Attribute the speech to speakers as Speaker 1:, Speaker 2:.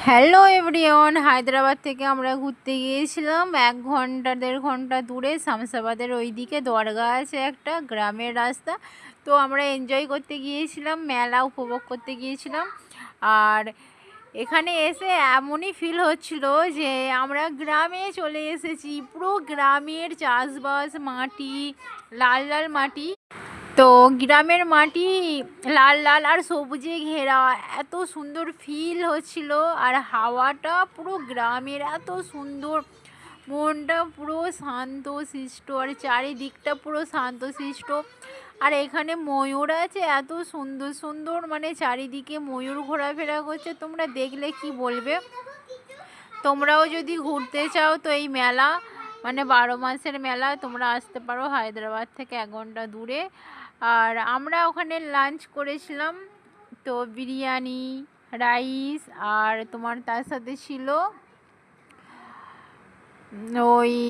Speaker 1: Hello everyone, Hyderabad থেকে আমরা ঘুরতে গিয়েছিলাম 1 ঘন্টা 1.5 ঘন্টা দূরে শামসাবাদের ওইদিকে দরগা আছে, একটা গ্রামের রাস্তা। তো আমরা এনজয় করতে গিয়েছিলাম, মেলা উপভোগ করতে গিয়েছিলাম। আর এখানে এসে এমনই ফিল হচ্ছিল যে আমরা গ্রামে চলে এসেছি। পুরো গ্রামের চাষবাস, মাটি, লাল লাল মাটি। তো গ্রামের মাটি লাল লাল আর সবুজে ঘেরা, এত সুন্দর ফিল হচ্ছিল। আর হাওয়াটা পুরো গ্রামের এত সুন্দর, মনটা পুরো শান্তশিষ্ট, আর চারিদিকটা পুরো শান্তশিষ্ট। আর এখানে ময়ূর আছে এত সুন্দর সুন্দর, মানে চারিদিকে ময়ূর ঘোরাফেরা করছে, তোমরা দেখলে কি বলবে। তোমরাও যদি ঘুরতে চাও তো এই মেলা, মানে 12 মাসের মেলা, তোমরা আসতে পারো হায়দ্রাবাদ থেকে 1 ঘন্টা দূরে। আর আমরা ওখানে লাঞ্চ করেছিলাম, তো বিরিয়ানি, রাইস, আর তোমার তার সাথে ছিল ওই